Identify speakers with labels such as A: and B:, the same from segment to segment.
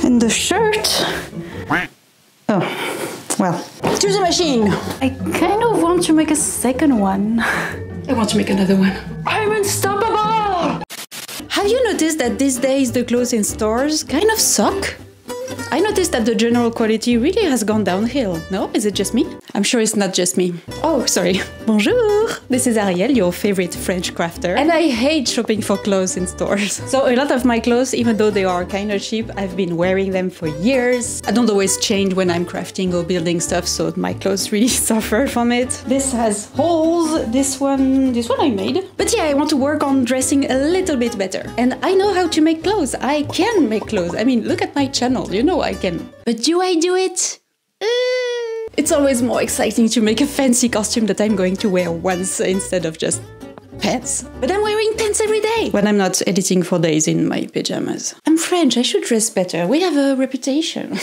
A: And the shirt... Oh, well. To the machine! I kind of want to make a second one. I want to make another one. I'm unstoppable! Have you noticed that these days the clothes in stores kind of suck? I noticed that the general quality really has gone downhill. No? Is it just me? I'm sure it's not just me. Oh, sorry. Bonjour! This is Ariel, your favorite French crafter. And I hate shopping for clothes in stores. So a lot of my clothes, even though they are kind of cheap, I've been wearing them for years. I don't always change when I'm crafting or building stuff, so my clothes really suffer from it. This has holes. This one I made. But yeah, I want to work on dressing a little bit better. And I know how to make clothes. I can make clothes. I mean, look at my channel. You know I can. But do I do it? It's always more exciting to make a fancy costume that I'm going to wear once instead of just pants. But I'm wearing pants every day when I'm not editing for days in my pajamas. I'm French, I should dress better. We have a reputation.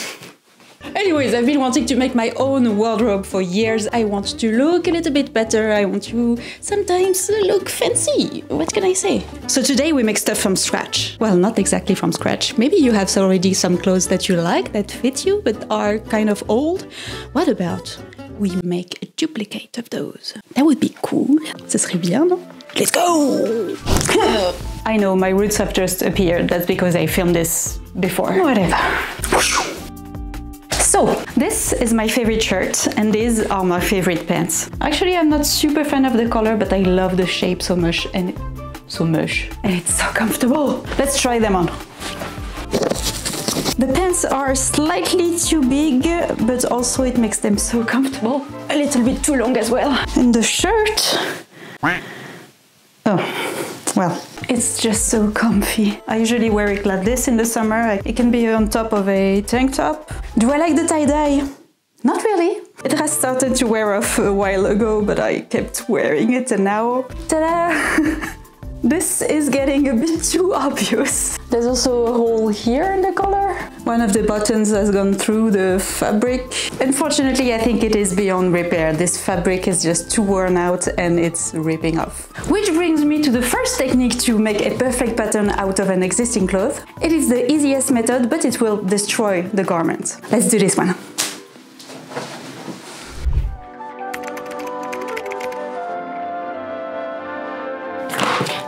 A: Anyways, I've been wanting to make my own wardrobe for years. I want to look a little bit better. I want to sometimes look fancy. What can I say? So today we make stuff from scratch. Well, not exactly from scratch. Maybe you have already some clothes that you like, that fit you, but are kind of old. What about we make a duplicate of those? That would be cool. Ce serait bien, non? Let's go! I know, my roots have just appeared. That's because I filmed this before. Whatever. So, this is my favorite shirt, and these are my favorite pants. Actually, I'm not super fan of the color, but I love the shape so much, and it's so comfortable. Let's try them on. The pants are slightly too big, but also it makes them so comfortable. A little bit too long as well. And the shirt... Oh. Well, it's just so comfy. I usually wear it like this in the summer. It can be on top of a tank top. Do I like the tie-dye? Not really. It has started to wear off a while ago, but I kept wearing it and now... Ta-da! This is getting a bit too obvious. There's also a hole here in the collar. One of the buttons has gone through the fabric. Unfortunately, I think it is beyond repair. This fabric is just too worn out and it's ripping off. Which brings me to the first technique to make a perfect pattern out of an existing cloth. It is the easiest method, but it will destroy the garment. Let's do this one.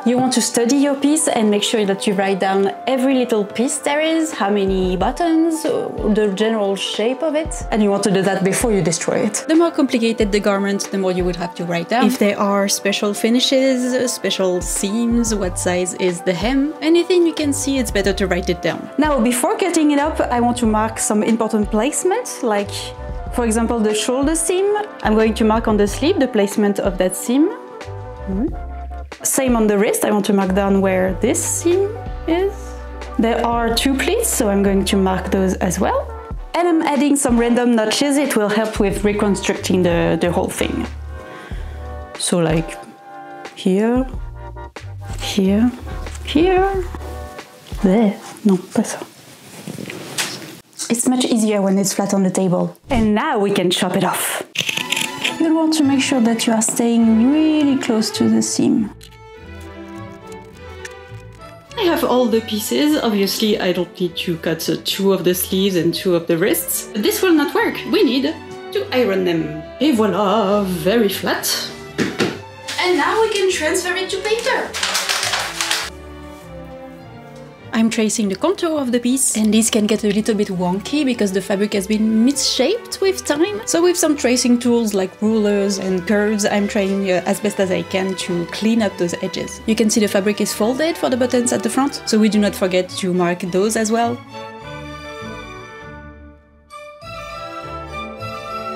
A: You want to study your piece and make sure that you write down every little piece there is, how many buttons, the general shape of it, and you want to do that before you destroy it. The more complicated the garment, the more you would have to write down. If there are special finishes, special seams, what size is the hem, anything you can see, it's better to write it down. Now, before cutting it up, I want to mark some important placement, like, for example, the shoulder seam. I'm going to mark on the sleeve the placement of that seam. Same on the wrist, I want to mark down where this seam is. There are two pleats, so I'm going to mark those as well. And I'm adding some random notches, it will help with reconstructing the whole thing. So like here, here, here, there. No, pas ça. It's much easier when it's flat on the table. And now we can chop it off. You'll want to make sure that you are staying really close to the seam. I have all the pieces. Obviously, I don't need to cut two of the sleeves and two of the wrists. This will not work. We need to iron them. Et voila, very flat. And now we can transfer it to paper. I'm tracing the contour of the piece, and this can get a little bit wonky because the fabric has been misshaped with time. So with some tracing tools like rulers and curves, I'm trying as best as I can to clean up those edges. You can see the fabric is folded for the buttons at the front, so we do not forget to mark those as well.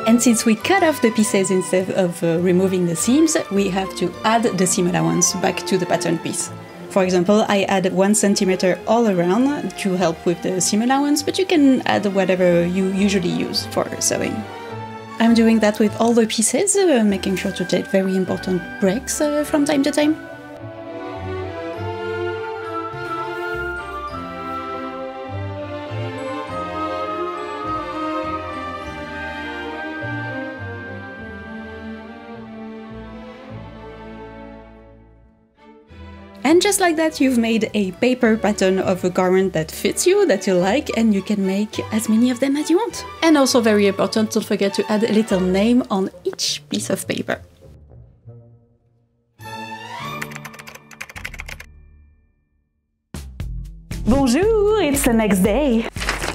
A: And since we cut off the pieces instead of removing the seams, we have to add the seam allowance back to the pattern piece. For example, I add 1 centimeter all around to help with the seam allowance, but you can add whatever you usually use for sewing. I'm doing that with all the pieces, making sure to take very important breaks from time to time. And And just like that, you've made a paper pattern of a garment that fits you, that you like, and you can make as many of them as you want. And also very important, don't forget to add a little name on each piece of paper. Bonjour, it's the next day.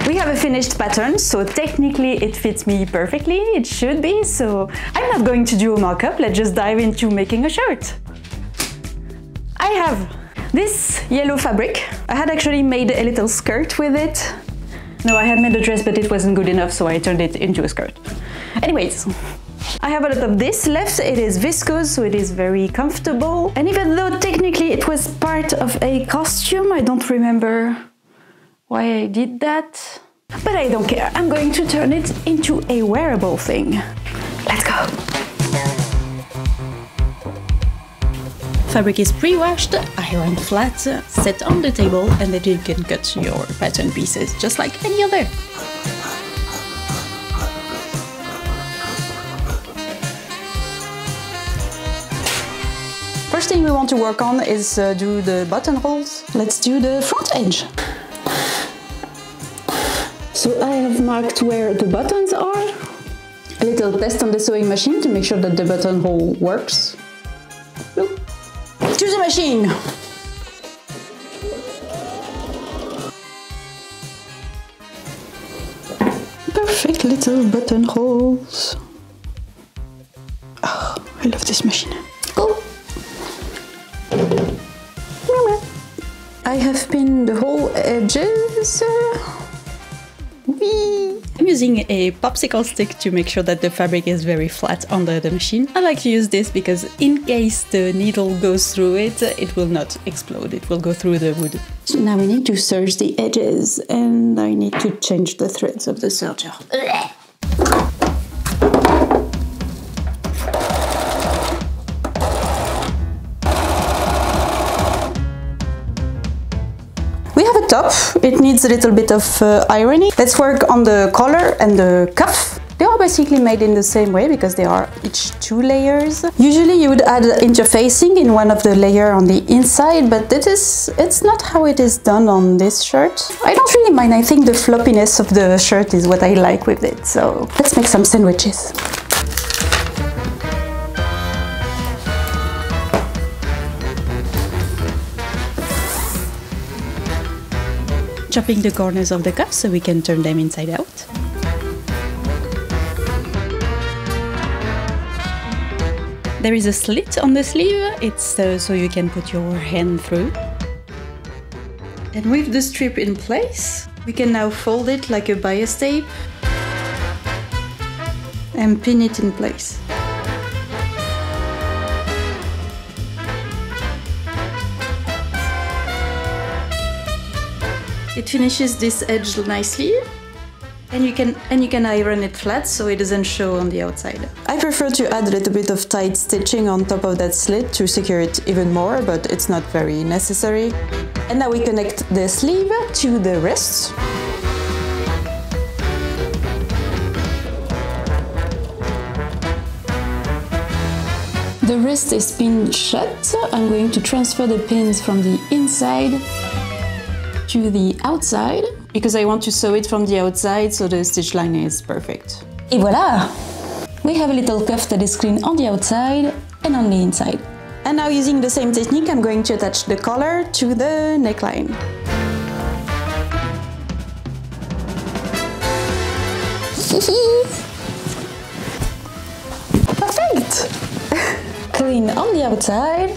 A: We have a finished pattern, so technically it fits me perfectly, it should be, so I'm not going to do a mock-up, let's just dive into making a shirt. I have this yellow fabric. I had actually made a little skirt with it. No, I had made a dress, but it wasn't good enough, so I turned it into a skirt. Anyways, I have a lot of this left. It is viscose, so it is very comfortable. And even though technically it was part of a costume, I don't remember why I did that. But I don't care. I'm going to turn it into a wearable thing. Let's go. Fabric is pre-washed, ironed flat, set on the table, and then you can cut your pattern pieces just like any other. First thing we want to work on is do the buttonholes. Let's do the front edge. So I have marked where the buttons are. A little test on the sewing machine to make sure that the buttonhole works. Oop. To the machine! Perfect little buttonholes. Oh, I love this machine. Go! I have pinned the whole edges. Whee! I'm using a popsicle stick to make sure that the fabric is very flat under the machine. I like to use this because in case the needle goes through it, it will not explode, it will go through the wood. So now we need to serge the edges and I need to change the threads of the serger. Top. It needs a little bit of ironing. Let's work on the collar and the cuff. They are basically made in the same way because they are each 2 layers. Usually you would add interfacing in one of the layers on the inside, but it's not how it is done on this shirt. I don't really mind. I think the floppiness of the shirt is what I like with it. So let's make some sandwiches. Chopping the corners of the cuffs so we can turn them inside out. There is a slit on the sleeve, it's so you can put your hand through. And with the strip in place, we can now fold it like a bias tape and pin it in place. It finishes this edge nicely, and you can iron it flat so it doesn't show on the outside. I prefer to add a little bit of tight stitching on top of that slit to secure it even more, but it's not very necessary. And now we connect the sleeve to the wrist. The wrist is pinned shut. I'm going to transfer the pins from the inside to the outside because I want to sew it from the outside so the stitch line is perfect. Et voila! We have a little cuff that is clean on the outside and on the inside. And now using the same technique, I'm going to attach the collar to the neckline. Perfect! Clean on the outside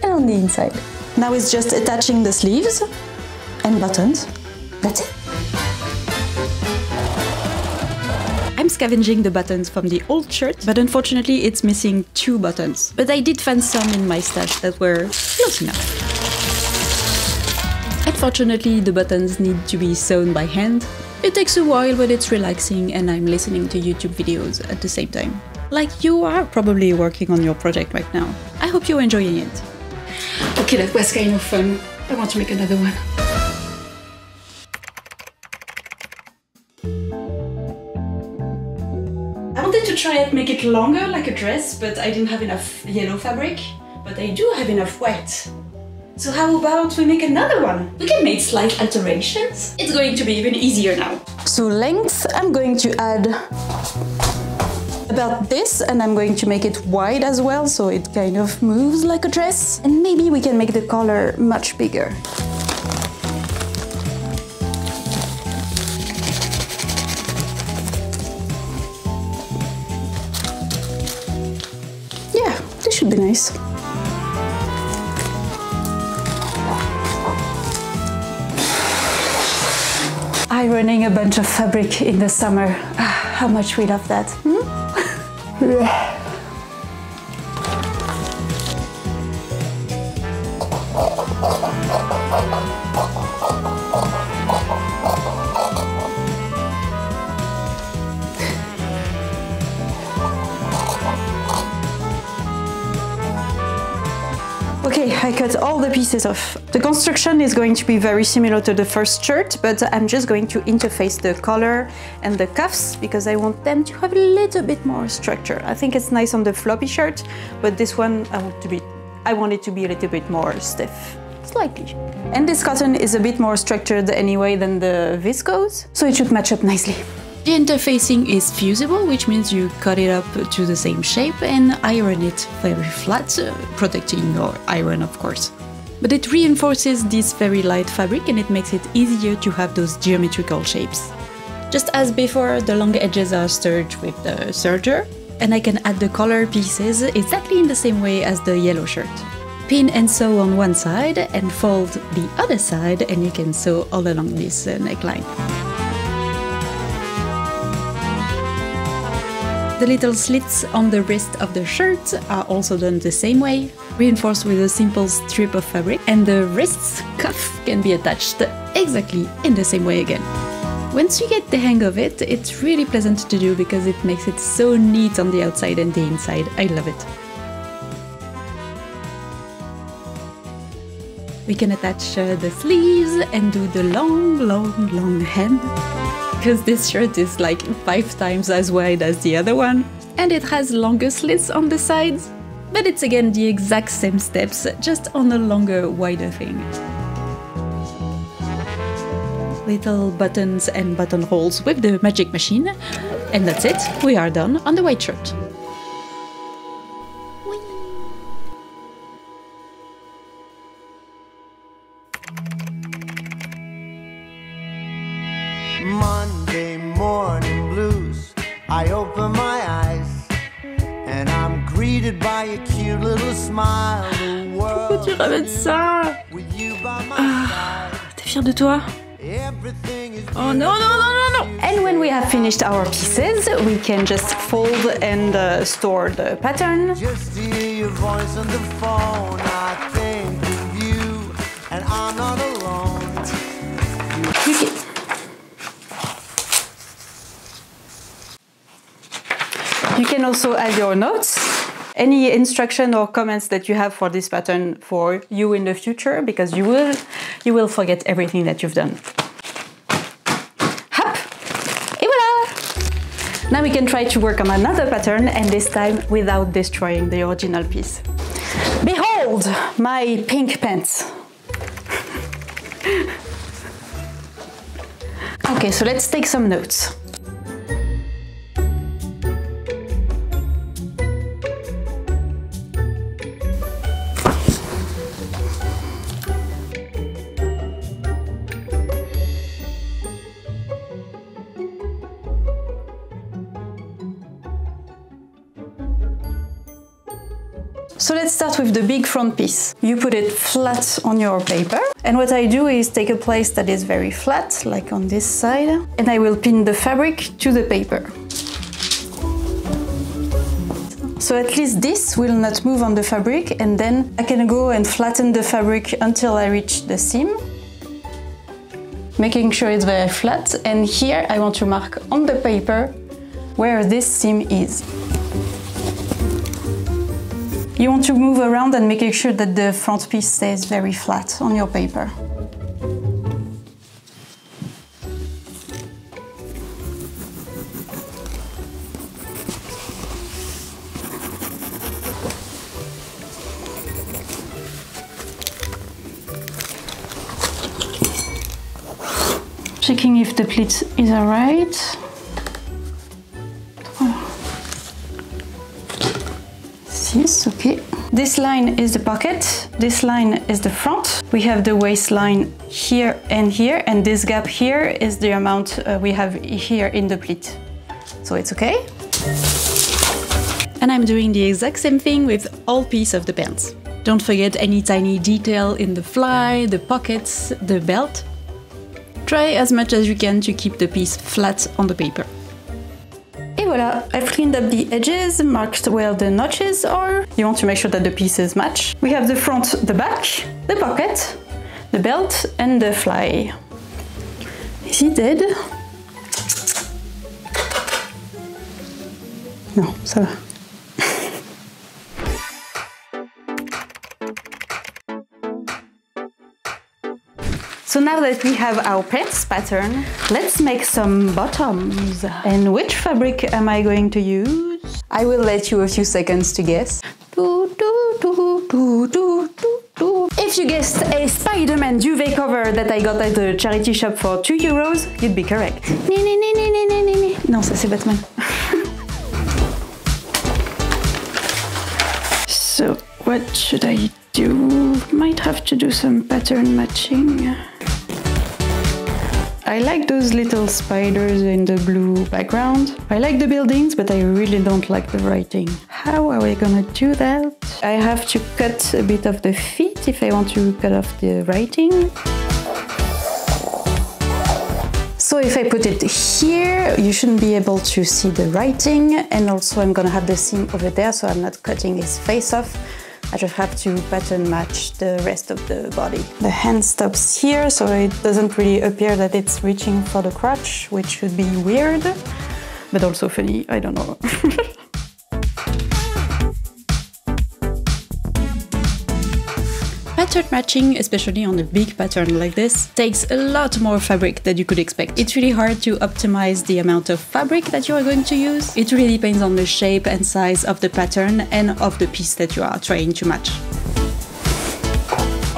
A: and on the inside. Now it's just attaching the sleeves and buttons. That's it. I'm scavenging the buttons from the old shirt, but unfortunately it's missing 2 buttons. But I did find some in my stash that were close enough. Unfortunately, the buttons need to be sewn by hand. It takes a while, but it's relaxing and I'm listening to YouTube videos at the same time. Like you are probably working on your project right now. I hope you're enjoying it. Okay, that was kind of fun. I want to make another one. I wanted to try and make it longer like a dress, but I didn't have enough yellow fabric. But I do have enough white. So how about we make another one? We can make slight alterations. It's going to be even easier now. So length, I'm going to add about this, and I'm going to make it wide as well, so it kind of moves like a dress. And maybe we can make the collar much bigger. Yeah, this should be nice. Ironing a bunch of fabric in the summer. How much we love that. Okay, I cut all the pieces off. The construction is going to be very similar to the first shirt, but I'm just going to interface the collar and the cuffs because I want them to have a little bit more structure. I think it's nice on the floppy shirt, but this one I want it to be a little bit more stiff, slightly. And this cotton is a bit more structured anyway than the viscose, so it should match up nicely. The interfacing is fusible, which means you cut it up to the same shape and iron it very flat, protecting your iron, of course. But it reinforces this very light fabric and it makes it easier to have those geometrical shapes. Just as before, the long edges are stirred with the serger, and I can add the collar pieces exactly in the same way as the yellow shirt. Pin and sew on one side and fold the other side, and you can sew all along this neckline. The little slits on the wrist of the shirt are also done the same way, reinforced with a simple strip of fabric, and the wrist's cuff can be attached exactly in the same way again. Once you get the hang of it, it's really pleasant to do because it makes it so neat on the outside and the inside. I love it. We can attach the sleeves and do the long hem. Because this shirt is like 5 times as wide as the other one, and it has longer slits on the sides, but it's again the exact same steps, just on a longer, wider thing. Little buttons and buttonholes with the magic machine, and that's it, we are done on the white shirt.
B: Monday morning blues, I open my eyes and I'm greeted by a cute little smile.
A: Pourquoi tu ramènes ça? T'es fière de toi? Oh no, no, no, no, no! And when we have finished our pieces, we can just fold and store the pattern.
B: Just hear your voice on the phone, I think of you, and I'm not alone.
A: You can also add your notes, any instruction or comments that you have for this pattern for you in the future, because you will forget everything that you've done. Hop! Et voila! Now we can try to work on another pattern, and this time without destroying the original piece. Behold my pink pants! Okay, so let's take some notes. So let's start with the big front piece. You put it flat on your paper. And what I do is take a place that is very flat, like on this side, and I will pin the fabric to the paper. So at least this will not move on the fabric, and then I can go and flatten the fabric until I reach the seam, making sure it's very flat. And here I want to mark on the paper where this seam is. You want to move around and making sure that the front piece stays very flat on your paper. Checking if the pleat is alright. Yes, okay. This line is the pocket, this line is the front. We have the waistline here, and this gap here is the amount we have here in the pleat. So it's okay. And I'm doing the exact same thing with all pieces of the pants. Don't forget any tiny detail in the fly, the pockets, the belt. Try as much as you can to keep the piece flat on the paper. Et voilà, I've cleaned up the edges, marked where the notches are. You want to make sure that the pieces match. We have the front, the back, the pocket, the belt and the fly. Is he dead? Non, ça va. So now that we have our pants pattern, let's make some bottoms. And which fabric am I going to use? I will let you a few seconds to guess. If you guessed a Spider-Man duvet cover that I got at the charity shop for €2, you'd be correct. Non, ça c'est Batman. So, what should I do? Might have to do some pattern matching. I like those little spiders in the blue background. I like the buildings, but I really don't like the writing. How are we gonna do that? I have to cut a bit of the feet if I want to cut off the writing. So if I put it here, you shouldn't be able to see the writing, and also I'm gonna have the seam over there, so I'm not cutting his face off. I just have to pattern match the rest of the body. The hand stops here, so it doesn't really appear that it's reaching for the crotch, which should be weird, but also funny, I don't know. Pattern matching, especially on a big pattern like this, takes a lot more fabric than you could expect. It's really hard to optimize the amount of fabric that you are going to use. It really depends on the shape and size of the pattern and of the piece that you are trying to match.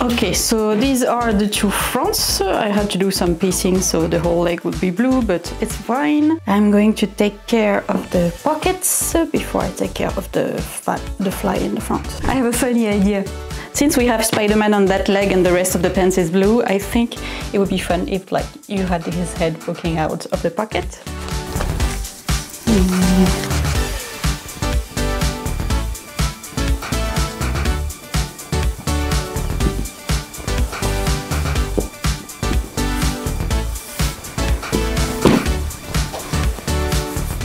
A: Okay, so these are the two fronts. I had to do some piecing so the whole leg would be blue, but it's fine. I'm going to take care of the pockets before I take care of the fly in the front. I have a funny idea. Since we have Spider-Man on that leg and the rest of the pants is blue, I think it would be fun if you had his head poking out of the pocket.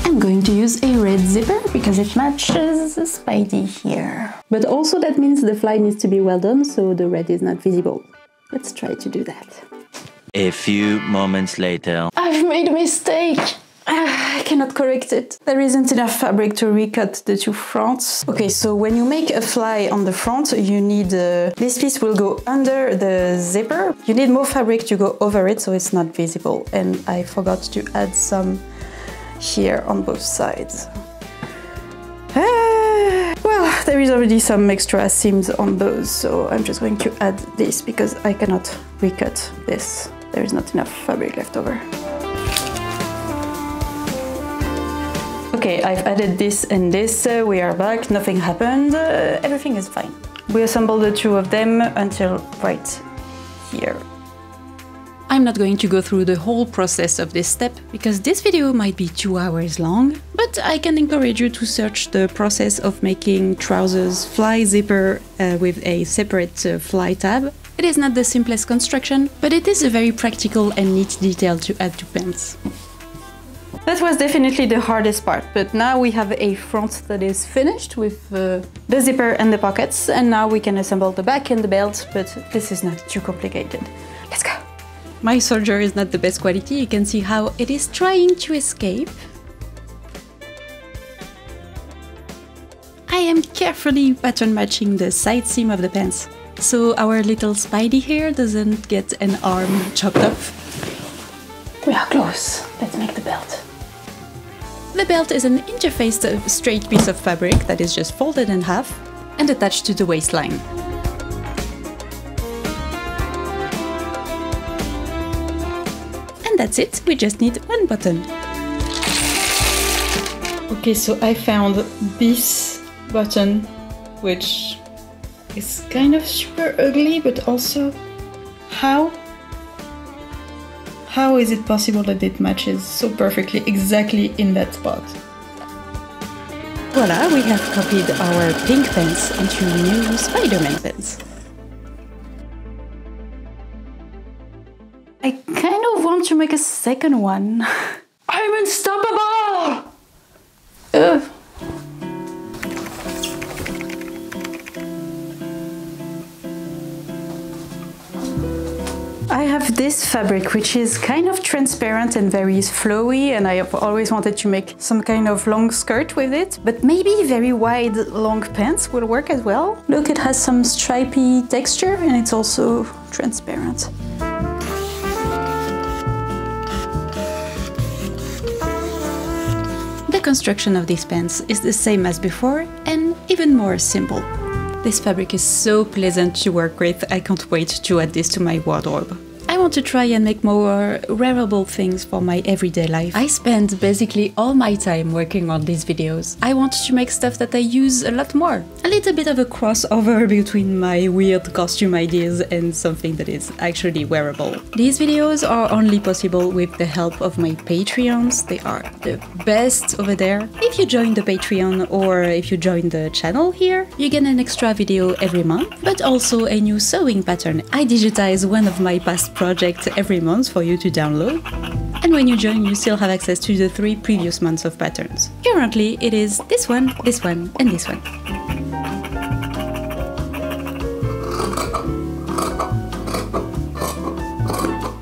A: I'm going to use a red zipper because it matches Spidey here. But also that means the fly needs to be well done, so the red is not visible. Let's try to do that.
C: A few moments later.
A: I've made a mistake! I cannot correct it. There isn't enough fabric to recut the two fronts. Okay, so when you make a fly on the front, you need... this piece will go under the zipper. You need more fabric to go over it so it's not visible. And I forgot to add some here on both sides. Well, there is already some extra seams on those, so I'm just going to add this because I cannot recut this. There is not enough fabric left over. Okay, I've added this and this. We are back, nothing happened. Everything is fine. We assemble the two of them until right here. I'm not going to go through the whole process of this step because this video might be 2 hours long, but I can encourage you to search the process of making trousers fly zipper with a separate fly tab. It is not the simplest construction, but it is a very practical and neat detail to add to pants. That was definitely the hardest part, but now we have a front that is finished with the zipper and the pockets, and now we can assemble the back and the belt, but this is not too complicated. Let's go! My soldier is not the best quality, you can see how it is trying to escape. I am carefully pattern matching the side seam of the pants, so our little Spidey here doesn't get an arm chopped off. We are close, let's make the belt. The belt is an interfaced straight piece of fabric that is just folded in half and attached to the waistline. that's it, we just need one button. Okay, so I found this button, which is kind of super ugly, but also how is it possible that it matches so perfectly exactly in that spot? Voila, we have copied our pink pants into new Spider-Man pants. I kind of want to make a second one. I'm unstoppable! Ugh. I have this fabric which is kind of transparent and very flowy, and I have always wanted to make some kind of long skirt with it, but maybe very wide long pants will work as well. Look, it has some stripy texture and it's also transparent. The construction of these pants is the same as before and even more simple. This fabric is so pleasant to work with, I can't wait to add this to my wardrobe. I want to try and make more wearable things for my everyday life. I spend basically all my time working on these videos. I want to make stuff that I use a lot more. A little bit of a crossover between my weird costume ideas and something that is actually wearable. These videos are only possible with the help of my Patreons. They are the best over there. If you join the Patreon or if you join the channel here, you get an extra video every month, but also a new sewing pattern. I digitize one of my past project every month for you to download, and when you join you still have access to the 3 previous months of patterns. Currently it is this one, and this one.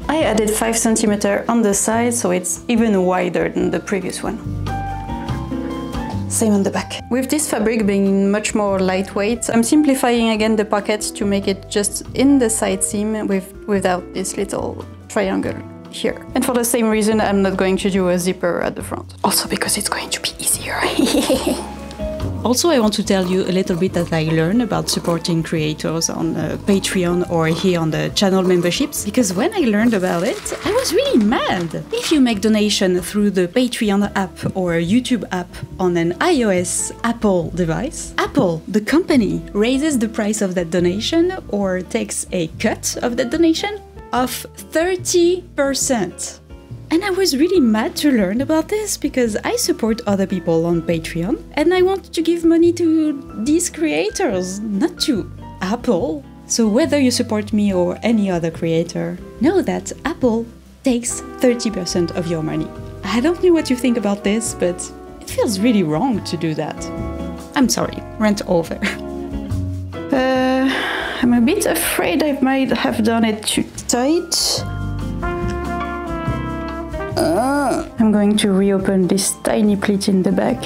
A: I added 5 cm on the side so it's even wider than the previous one. Same on the back. With this fabric being much more lightweight, I'm simplifying again the pockets to make it just in the side seam without this little triangle here. And for the same reason, I'm not going to do a zipper at the front. Also because it's going to be easier. Also, I want to tell you a little bit that I learned about supporting creators on Patreon or here on the channel memberships, because when I learned about it, I was really mad. If you make donation through the Patreon app or YouTube app on an iOS Apple device, Apple, the company, raises the price of that donation or takes a cut of that donation of 30%. And I was really mad to learn about this because I support other people on Patreon and I want to give money to these creators, not to Apple. So whether you support me or any other creator, know that Apple takes 30% of your money. I don't know what you think about this, but it feels really wrong to do that. I'm sorry, rant over. I'm a bit afraid I might have done it too tight. I'm going to reopen this tiny pleat in the back,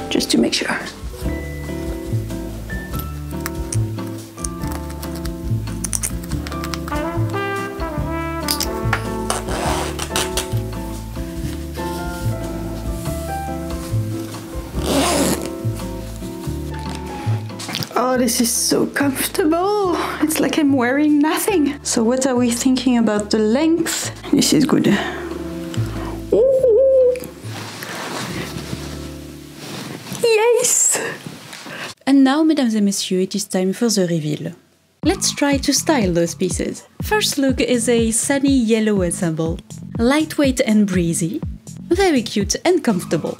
A: just to make sure. Oh, this is so comfortable. It's like I'm wearing nothing. So what are we thinking about the length? This is good. Ooh. Yes! And now, mesdames et messieurs, it is time for the reveal. Let's try to style those pieces. First look is a sunny yellow ensemble. Lightweight and breezy. Very cute and comfortable.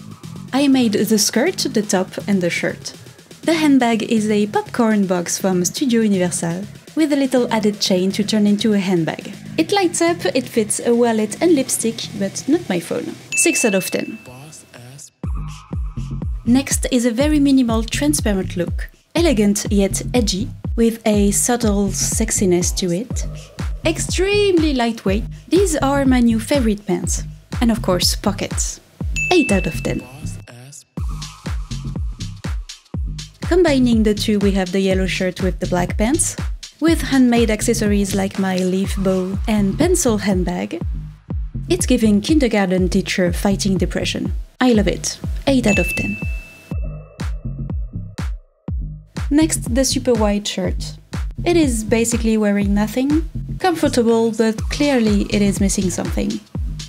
A: I made the skirt, the top and the shirt. The handbag is a popcorn box from Studio Universal, with a little added chain to turn into a handbag. It lights up, it fits a wallet and lipstick, but not my phone. 6 out of 10. Next is a very minimal transparent look. Elegant yet edgy, with a subtle sexiness to it. Extremely lightweight. These are my new favorite pants. And of course, pockets. 8 out of 10. Combining the two, we have the yellow shirt with the black pants, with handmade accessories like my leaf bow and pencil handbag. It's giving kindergarten teacher fighting depression. I love it. 8 out of 10. Next, the super wide shirt. It is basically wearing nothing, Comfortable, but clearly it is missing something.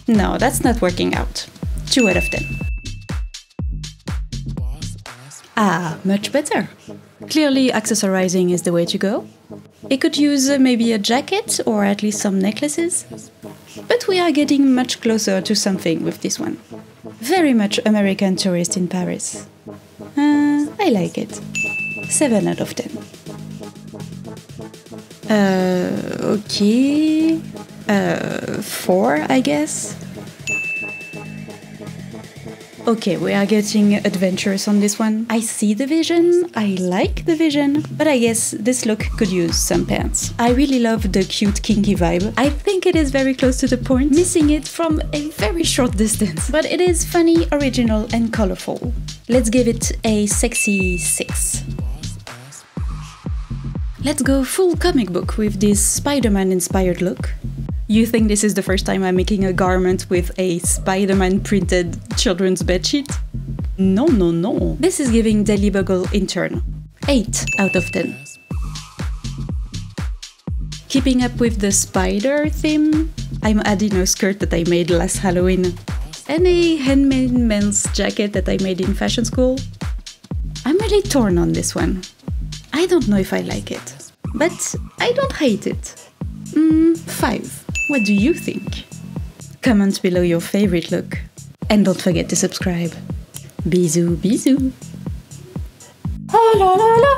A: No, that's not working out. 2 out of 10. Ah, much better. Clearly accessorizing is the way to go. It could use maybe a jacket or at least some necklaces. But we are getting much closer to something with this one. Very much American tourist in Paris. I like it. 7 out of 10. Okay. 4, I guess. Okay, we are getting adventurous on this one. I see the vision, I like the vision, but I guess this look could use some pants. I really love the cute kinky vibe. I think it is very close to the point, missing it from a very short distance. But it is funny, original and colorful. Let's give it a sexy 6. Let's go full comic book with this Spider-Man inspired look. You think this is the first time I'm making a garment with a Spider-Man printed children's bedsheet? No, no, no. This is giving Daily Bugle intern. 8 out of 10. Keeping up with the spider theme, I'm adding a skirt that I made last Halloween and a handmade men's jacket that I made in fashion school. I'm really torn on this one. I don't know if I like it, but I don't hate it. 5. What do you think? Comment below your favorite look. And don't forget to subscribe. Bisous, bisous. Oh la la la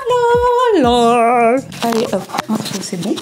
A: la la. Allez hop, un trou, c'est bon.